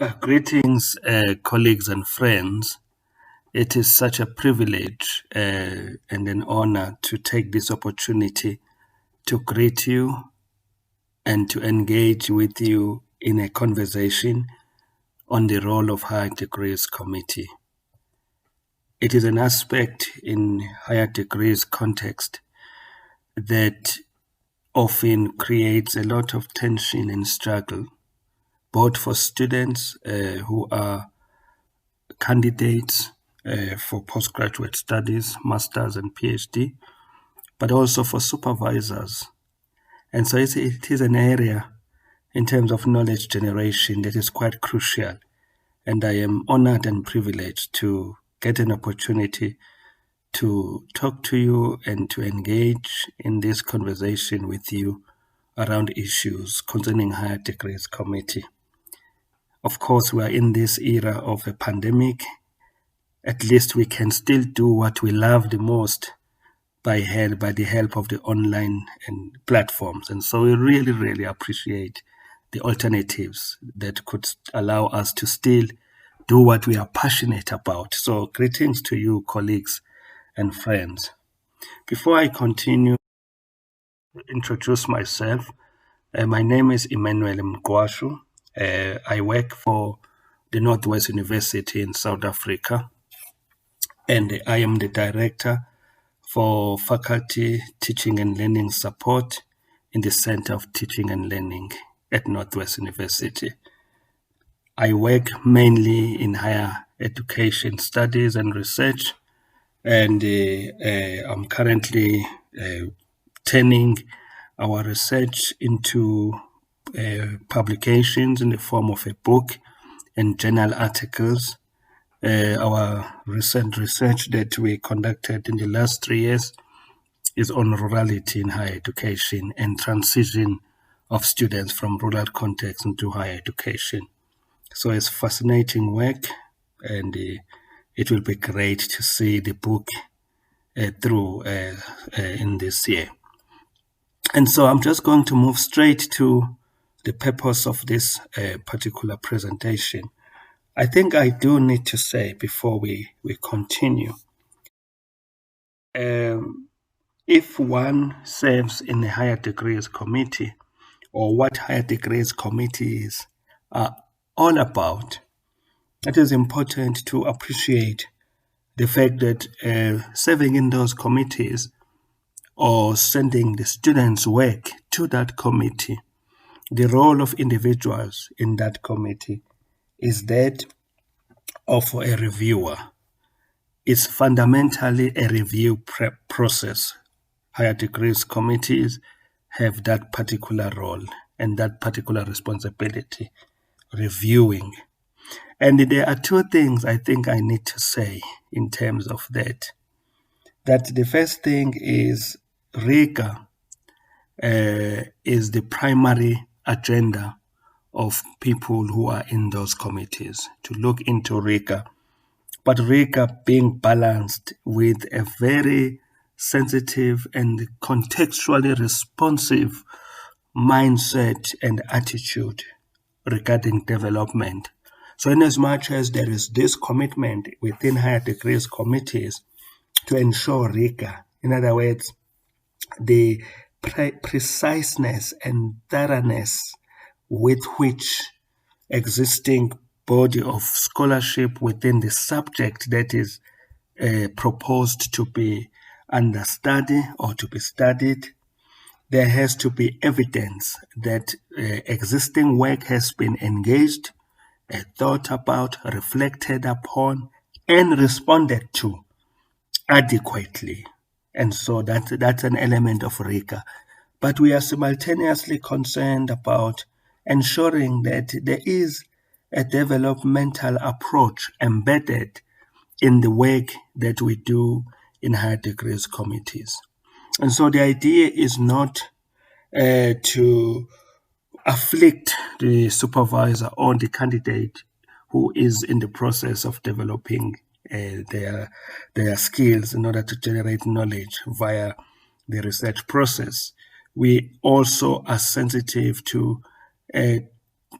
Greetings, colleagues and friends. It is such a privilege and an honor to take this opportunity to greet you and to engage with you in a conversation on the role of Higher Degrees Committee. It is an aspect in higher degrees context that often creates a lot of tension and struggle, both for students who are candidates for postgraduate studies, masters and PhD, but also for supervisors. And so it is an area in terms of knowledge generation that is quite crucial. And I am honored and privileged to get an opportunity to talk to you and to engage in this conversation with you around issues concerning Higher Degrees Committee. Of course, we are in this era of a pandemic. At least we can still do what we love the most by the help of the online and platforms. And so we really, really appreciate the alternatives that could allow us to still do what we are passionate about. So greetings to you, colleagues and friends. Before I continue, introduce myself. My name is Emmanuel Mgqwashu. I work for the Northwest University in South Africa, and I am the director for faculty teaching and learning support in the Center of Teaching and Learning at Northwest University. I work mainly in higher education studies and research, and I'm currently turning our research into publications in the form of a book and journal articles. Our recent research that we conducted in the last 3 years is on rurality in higher education and transition of students from rural context into higher education. So it's fascinating work, and it will be great to see the book through in this year. And so I'm just going to move straight to the purpose of this particular presentation. I think I do need to say before we continue, if one serves in a higher degrees committee, or what higher degrees committees are all about, it is important to appreciate the fact that serving in those committees or sending the students' work to that committee, the role of individuals in that committee is that of a reviewer. It's fundamentally a review process. Higher degrees committees have that particular role and that particular responsibility, reviewing. And there are two things I think I need to say in terms of that. That the first thing is rigor is the primary agenda of people who are in those committees, to look into rigor, but rigor being balanced with a very sensitive and contextually responsive mindset and attitude regarding development. So in as much as there is this commitment within higher degrees committees to ensure rigor, in other words, the preciseness and thoroughness with which existing body of scholarship within the subject that is proposed to be under study or to be studied, there has to be evidence that existing work has been engaged, thought about, reflected upon, and responded to adequately. And so that's an element of rigor. But we are simultaneously concerned about ensuring that there is a developmental approach embedded in the work that we do in higher degrees committees. And so the idea is not to afflict the supervisor or the candidate who is in the process of developing their skills in order to generate knowledge via the research process. We also are sensitive to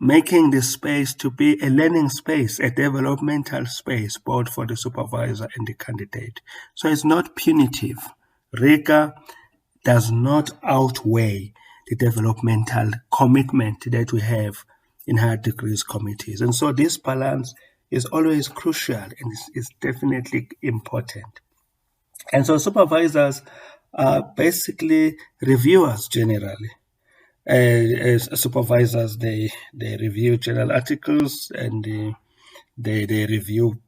making the space to be a learning space, a developmental space, both for the supervisor and the candidate. So it's not punitive. RICA does not outweigh the developmental commitment that we have in higher degrees committees. And so this balance is always crucial and is definitely important. And so supervisors are basically reviewers generally. As supervisors, they review journal articles and they review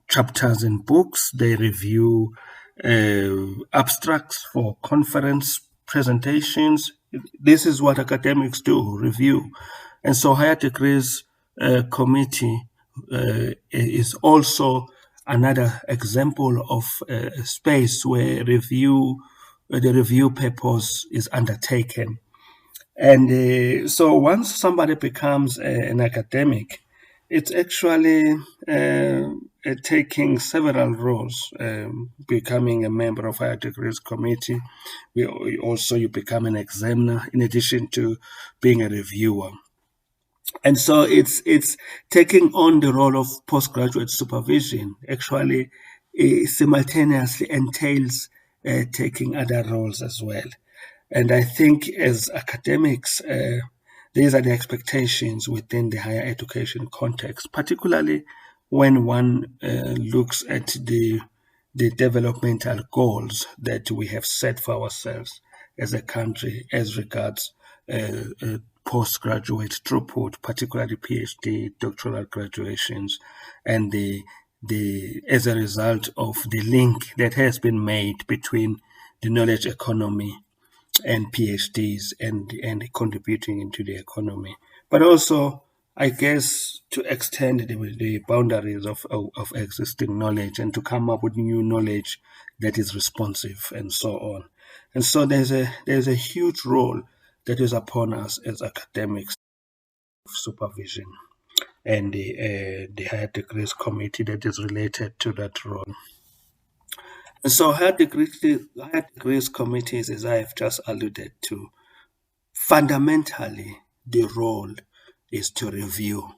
chapters in books. They review abstracts for conference presentations. This is what academics do, review. And so higher degrees committee is also another example of a space where the review purpose is undertaken. And so once somebody becomes an academic, it's actually taking several roles, becoming a member of higher degrees committee. You become an examiner in addition to being a reviewer. And so it's taking on the role of postgraduate supervision. Actually, simultaneously entails taking other roles as well. And I think as academics, these are the expectations within the higher education context, particularly when one looks at the developmental goals that we have set for ourselves as a country as regards postgraduate throughput, particularly PhD, doctoral graduations, and as a result of the link that has been made between the knowledge economy and PhDs and contributing into the economy, but also, I guess, to extend the boundaries of existing knowledge and to come up with new knowledge that is responsive and so on. And so there's a huge role that is upon us as academics, supervision, and the higher degrees committee that is related to that role. And so higher degrees committees, as I have just alluded to, fundamentally the role is to review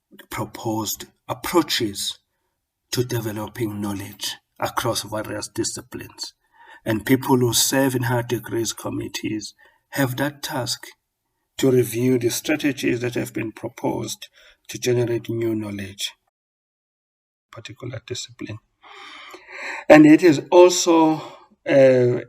the proposed approaches to developing knowledge across various disciplines. And people who serve in higher degrees committees have that task to review the strategies that have been proposed to generate new knowledge, particular discipline. And it is also a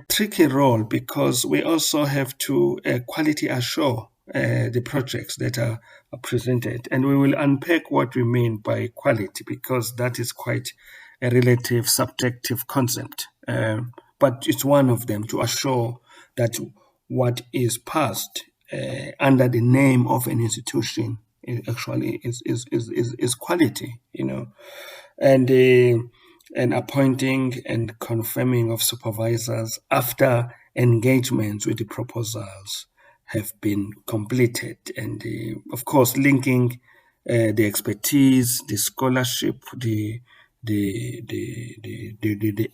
tricky role because we also have to quality assure the projects that are presented. And we will unpack what we mean by quality because that is quite a relative, subjective concept. But it's one of them to assure that what is passed under the name of an institution actually is quality, and appointing and confirming of supervisors after engagements with the proposals have been completed, and of course linking the expertise, the scholarship, the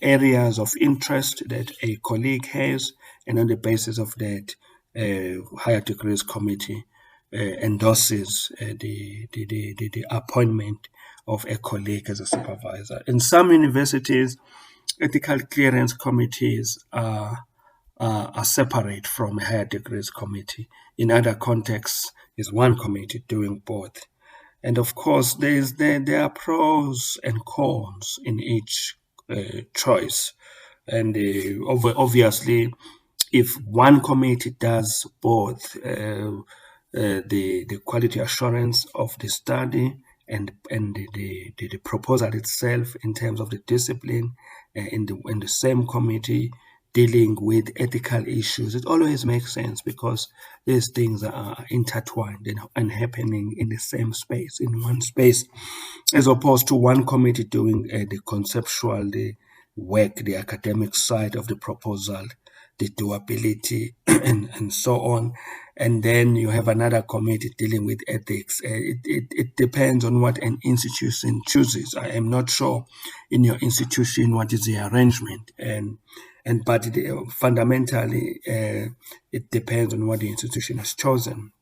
areas of interest that a colleague has, and on the basis of that, higher degrees committee endorses the appointment of a colleague as a supervisor. In some universities, ethical clearance committees are separate from a higher degrees committee. In other contexts, is one committee doing both. And of course, there are pros and cons in each choice. And obviously, if one committee does both the quality assurance of the study and the proposal itself in terms of the discipline in the same committee dealing with ethical issues, it always makes sense because these things are intertwined and happening in the same space, in one space, as opposed to one committee doing the conceptual, the work, the academic side of the proposal, the doability, and so on. And then you have another committee dealing with ethics. It depends on what an institution chooses. I am not sure in your institution what is the arrangement, but fundamentally it depends on what the institution has chosen.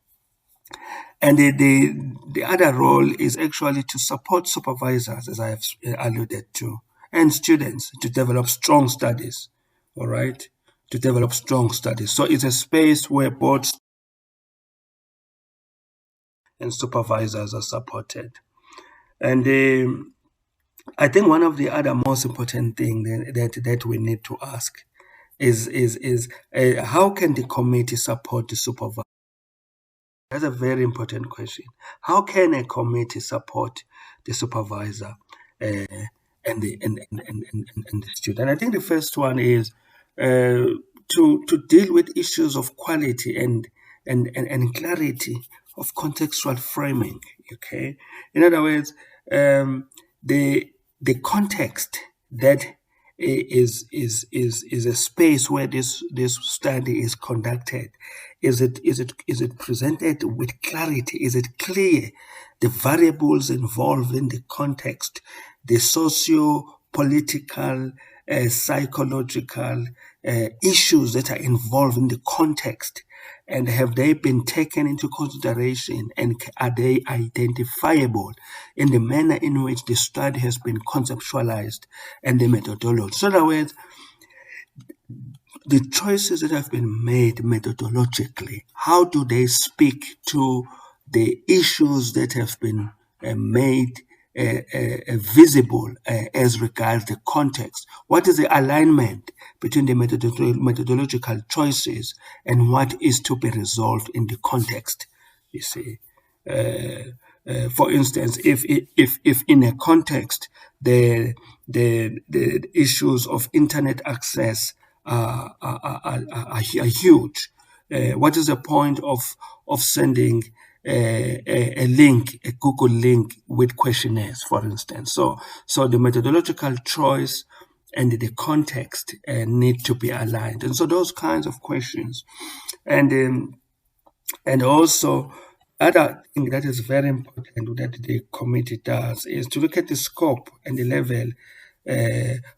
And the other role is actually to support supervisors, as I have alluded to, and students to develop strong studies, all right? To develop strong studies. So it's a space where both and supervisors are supported. And I think one of the other most important thing that we need to ask is how can the committee support the supervisor? That's a very important question. How can a committee support the supervisor and the student? And I think the first one is to deal with issues of quality and clarity of contextual framing. Okay, in other words, the context that is a space where this study is conducted. Is it presented with clarity? Is it clear the variables involved in the context, the socio-political, psychological issues that are involved in the context, and have they been taken into consideration, and are they identifiable in the manner in which the study has been conceptualized and the methodology? So in other words, the choices that have been made methodologically, how do they speak to the issues that have been made visible as regards the context? What is the alignment between the methodological choices and what is to be resolved in the context? You see, for instance, if in a context the issues of internet access are huge, what is the point of sending a link, a Google link with questionnaires, for instance? So the methodological choice and the context need to be aligned, and so those kinds of questions, and also other thing that is very important that the committee does is to look at the scope and the level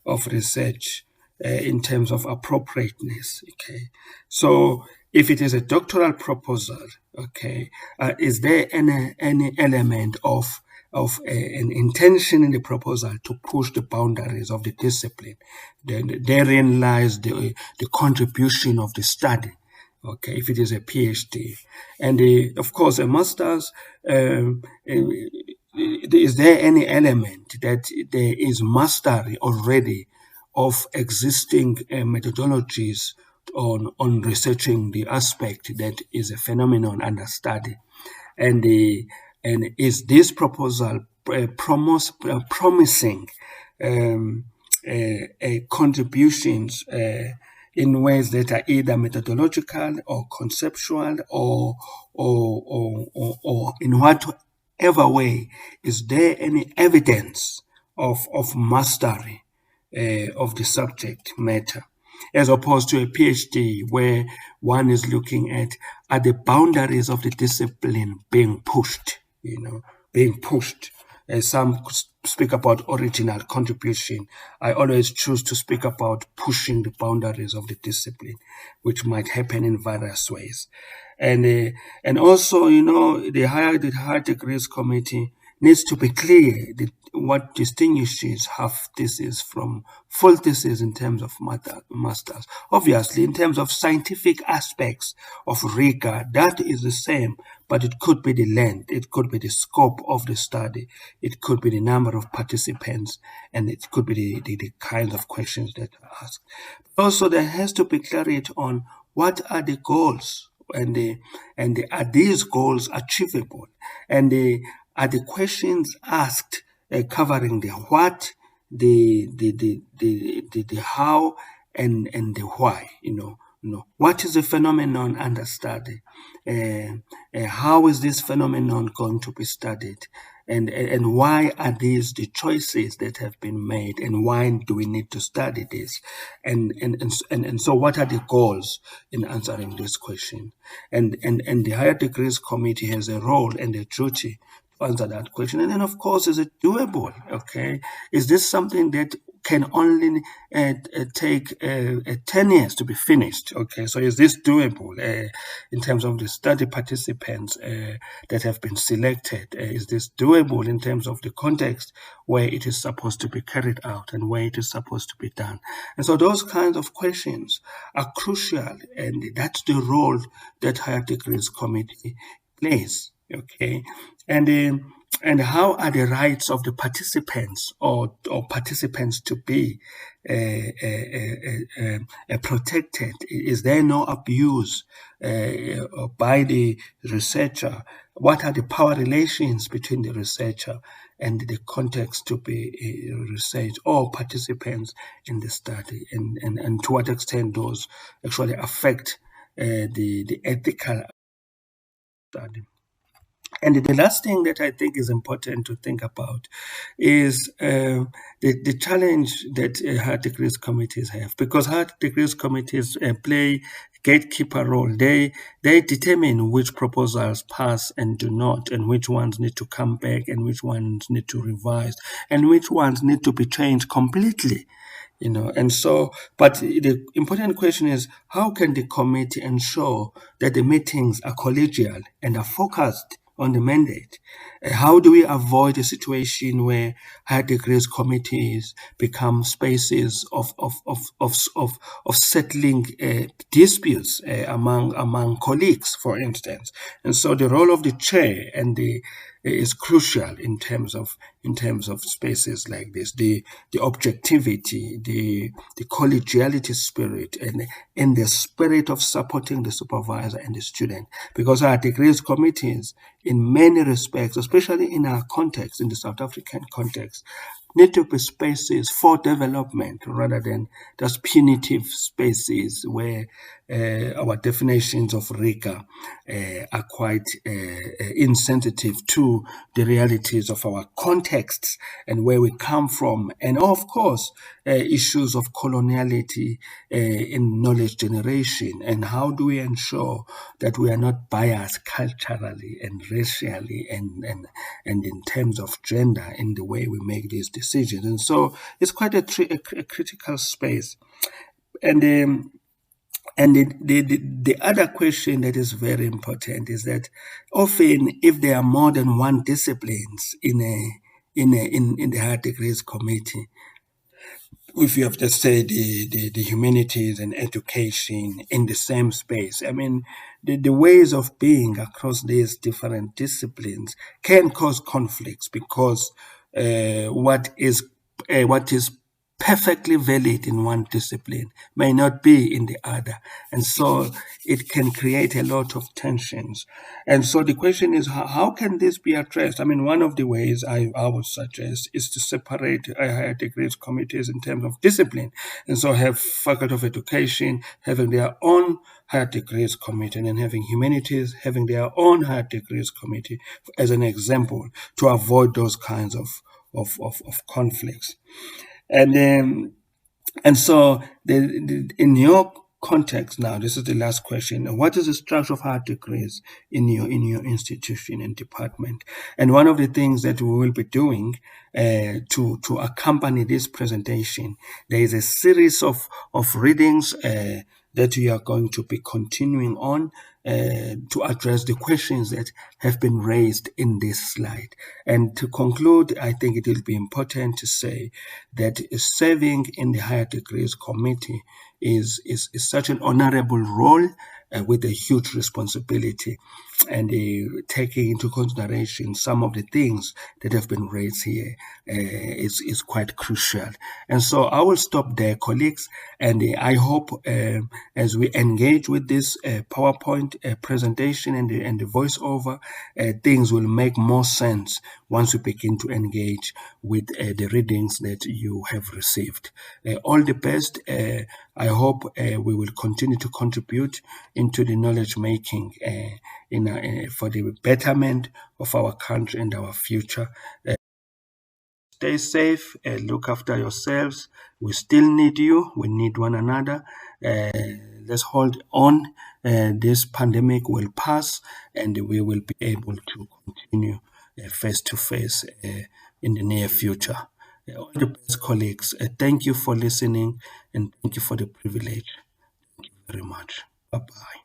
of research in terms of appropriateness. Okay, so if it is a doctoral proposal, okay, is there any element of an intention in the proposal to push the boundaries of the discipline? Then therein lies the contribution of the study. Okay, if it is a PhD, and of course a master's, is there any element that there is mastery already of existing methodologies on researching the aspect that is a phenomenon under study, and is this proposal promising contributions in ways that are either methodological or conceptual or in whatever way? Is there any evidence of mastery of the subject matter, as opposed to a PhD where one is looking at are the boundaries of the discipline being pushed, being pushed. Some speak about original contribution. I always choose to speak about pushing the boundaries of the discipline, which might happen in various ways. And also, the higher degrees committee needs to be clear what distinguishes half thesis from full thesis in terms of masters. Obviously, in terms of scientific aspects of rigor, that is the same, but it could be the length, it could be the scope of the study, it could be the number of participants, and it could be the kinds of questions that are asked. Also, there has to be clarity on what are the goals, and are these goals achievable, and are the questions asked covering the what, the how, and the why. What is the phenomenon under study? How is this phenomenon going to be studied? And why are these the choices that have been made? And why do we need to study this? And so what are the goals in answering this question? And the higher degrees committee has a role and a duty to answer that question. And then, of course, is it doable? Okay, is this something that can only take 10 years to be finished. Okay, so is this doable in terms of the study participants that have been selected? Is this doable in terms of the context where it is supposed to be carried out and where it is supposed to be done? And so those kinds of questions are crucial, and that's the role that Higher Degrees Committee plays. Okay, and and how are the rights of the participants or participants to be protected? Is there no abuse by the researcher? What are the power relations between the researcher and the context to be researched or participants in the study, and to what extent those actually affect the ethical study? And the last thing that I think is important to think about is the challenge that higher degrees committees have, because higher degrees committees play gatekeeper role. They determine which proposals pass and do not, and which ones need to come back, and which ones need to revise, and which ones need to be changed completely. And so, but the important question is, how can the committee ensure that the meetings are collegial and are focused on the mandate? How do we avoid a situation where higher degrees committees become spaces of settling disputes among colleagues, for instance? And so the role of the chair and the is crucial in terms of spaces like this, the objectivity, the collegiality spirit, and the spirit of supporting the supervisor and the student. Because our degrees committees, in many respects, especially in our context, in the South African context, need to be spaces for development rather than just punitive spaces where our definitions of rigor are quite insensitive to the realities of our contexts and where we come from. And of course, issues of coloniality in knowledge generation, and how do we ensure that we are not biased culturally and racially and in terms of gender in the way we make these decisions. And so it's quite a critical space. And the other question that is very important is that often, if there are more than one disciplines in the higher degrees committee, if you have to say the humanities and education in the same space, I mean, the ways of being across these different disciplines can cause conflicts, because what is perfectly valid in one discipline may not be in the other. And so it can create a lot of tensions. And so the question is, how can this be addressed? I mean, one of the ways I would suggest is to separate higher degrees committees in terms of discipline. And so have Faculty of Education having their own higher degrees committee, and then having humanities having their own higher degrees committee, as an example, to avoid those kinds of conflicts. And so in your context now, this is the last question. What is the structure of higher degrees in your institution and department? And one of the things that we will be doing to accompany this presentation, there is a series of readings that we are going to be continuing on to address the questions that have been raised in this slide. And to conclude, I think it will be important to say that serving in the higher degrees committee is such an honorable role with a huge responsibility, and taking into consideration some of the things that have been raised here is quite crucial. And so I will stop there, colleagues, and I hope as we engage with this PowerPoint presentation and the voiceover, things will make more sense once we begin to engage with the readings that you have received. All the best. I hope we will continue to contribute into the knowledge making for the betterment of our country and our future. Stay safe, look after yourselves. We still need you. We need one another. Let's hold on. This pandemic will pass, and we will be able to continue face to face in the near future. All the best, colleagues. Thank you for listening and thank you for the privilege. Thank you very much. Bye bye.